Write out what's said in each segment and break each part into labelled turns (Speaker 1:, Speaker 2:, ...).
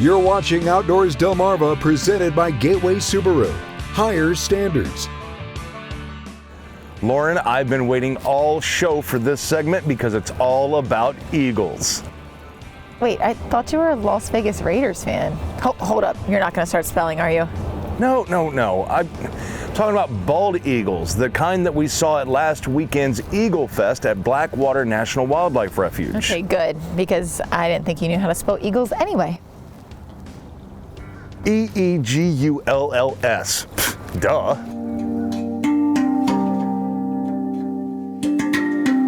Speaker 1: You're watching Outdoors Delmarva, presented by Gateway Subaru. Higher standards.
Speaker 2: Lauren, I've been waiting all show for this segment because it's all about eagles.
Speaker 3: Wait, I thought you were a Las Vegas Raiders fan. Hold up, you're not going to start spelling, are you?
Speaker 2: No. I'm talking about bald eagles, the kind that we saw at last weekend's Eaglefest at Blackwater National Wildlife Refuge.
Speaker 3: Okay, good, because I didn't think you knew how to spell eagles anyway.
Speaker 2: E-E-G-U-L-L-S. Duh.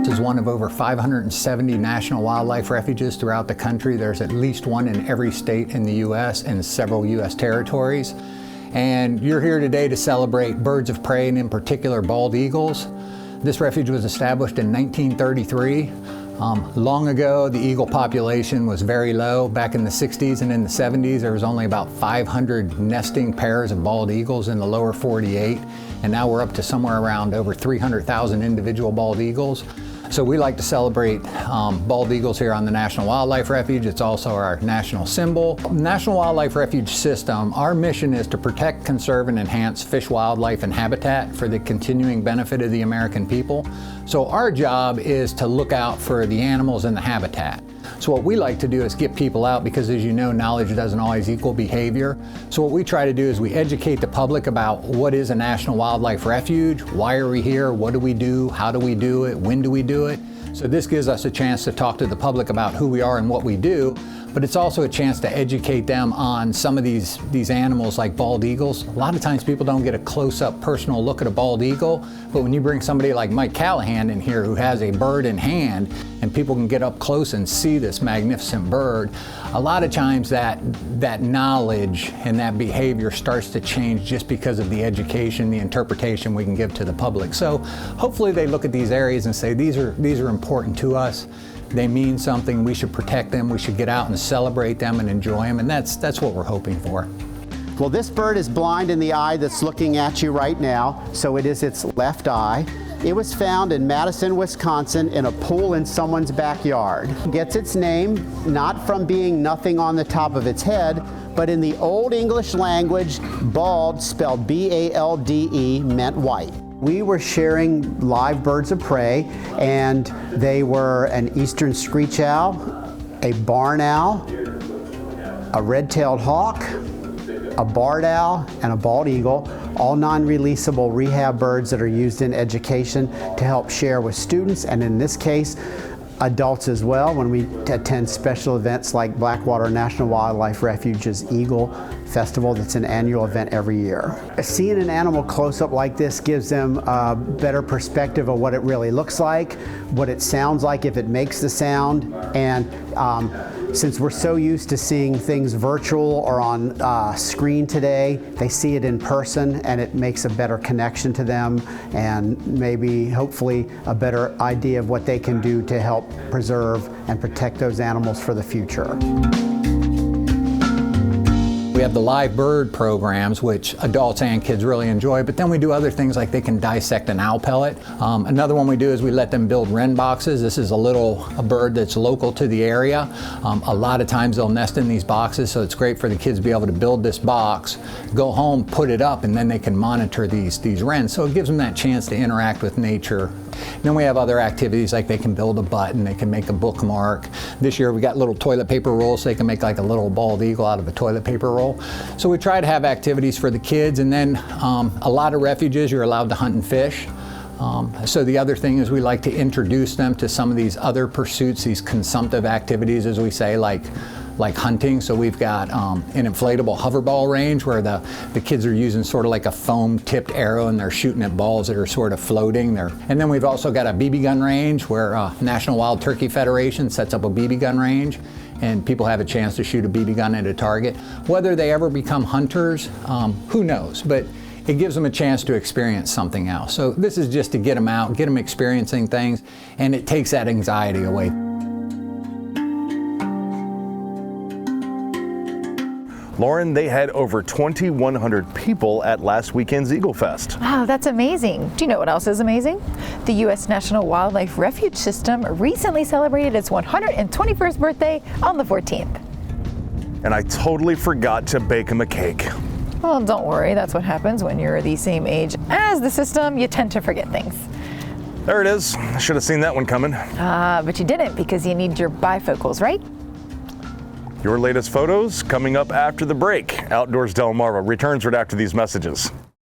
Speaker 4: This is one of over 570 national wildlife refuges throughout the country. There's at least one in every state in the U.S. and several U.S. territories. And you're here today to celebrate birds of prey, and in particular bald eagles. This refuge was established in 1933. Long ago, the eagle population was very low. Back in the 60s and in the 70s, there was only about 500 nesting pairs of bald eagles in the lower 48. And now we're up to somewhere around over 300,000 individual bald eagles. So we like to celebrate bald eagles here on the National Wildlife Refuge. It's also our national symbol. National Wildlife Refuge system, our mission is to protect, conserve, and enhance fish, wildlife, and habitat for the continuing benefit of the American people. So our job is to look out for the animals and the habitat. So what we like to do is get people out, because as you know, knowledge doesn't always equal behavior. So what we try to do is we educate the public about what is a National Wildlife Refuge, why are we here, what do we do, how do we do it, when do we do it. So this gives us a chance to talk to the public about who we are and what we do, but it's also a chance to educate them on some of these animals like bald eagles. A lot of times people don't get a close-up personal look at a bald eagle, but when you bring somebody like Mike Callahan in here who has a bird in hand and people can get up close and see this magnificent bird, a lot of times that knowledge and that behavior starts to change just because of the education, the interpretation we can give to the public. So hopefully they look at these areas and say, these are important to us. They mean something. We should protect them. We should get out and celebrate them and enjoy them. And that's what we're hoping for.
Speaker 5: Well, this bird is blind in the eye that's looking at you right now, so it is its left eye. It was found in Madison, Wisconsin in a pool in someone's backyard. It gets its name not from being nothing on the top of its head, but in the Old English language, bald, spelled B-A-L-D-E, meant white. We were sharing live birds of prey, and they were an eastern screech owl, a barn owl, a red-tailed hawk, a barred owl, and a bald eagle, all non-releasable rehab birds that are used in education to help share with students, and in this case, adults as well, when we attend special events like Blackwater National Wildlife Refuge's Eagle Festival. That's an annual event every year. Seeing an animal close up like this gives them a better perspective of what it really looks like, what it sounds like if it makes the sound, and since we're so used to seeing things virtual or on screen today, they see it in person and it makes a better connection to them and maybe hopefully a better idea of what they can do to help preserve and protect those animals for the future.
Speaker 4: We have the live bird programs, which adults and kids really enjoy, but then we do other things like they can dissect an owl pellet. Another one we do is we let them build wren boxes. This is a bird that's local to the area. A lot of times they'll nest in these boxes, so it's great for the kids to be able to build this box, go home, put it up, and then they can monitor these wrens. So it gives them that chance to interact with nature. And then we have other activities like they can build a button, they can make a bookmark. This year we got little toilet paper rolls so they can make like a little bald eagle out of a toilet paper roll. So we try to have activities for the kids, and then a lot of refuges you're allowed to hunt and fish. So the other thing is we like to introduce them to some of these other pursuits, these consumptive activities, as we say, like hunting. So we've got an inflatable hoverball range where the kids are using sort of like a foam tipped arrow and they're shooting at balls that are sort of floating there. And then we've also got a BB gun range where National Wild Turkey Federation sets up a BB gun range, and people have a chance to shoot a BB gun at a target. Whether they ever become hunters, who knows, but it gives them a chance to experience something else. So this is just to get them out, get them experiencing things, and it takes that anxiety away.
Speaker 2: Lauren, they had over 2,100 people at last weekend's Eaglefest.
Speaker 3: Wow, that's amazing. Do you know what else is amazing? The U.S. National Wildlife Refuge System recently celebrated its 121st birthday on the 14th.
Speaker 2: and I totally forgot to bake him a cake.
Speaker 3: Well, don't worry. That's what happens when you're the same age as the system. You tend to forget things.
Speaker 2: There it is. I should have seen that one coming.
Speaker 3: But you didn't because you need your bifocals, right?
Speaker 2: Your latest photos coming up after the break. Outdoors Delmarva returns right after these messages.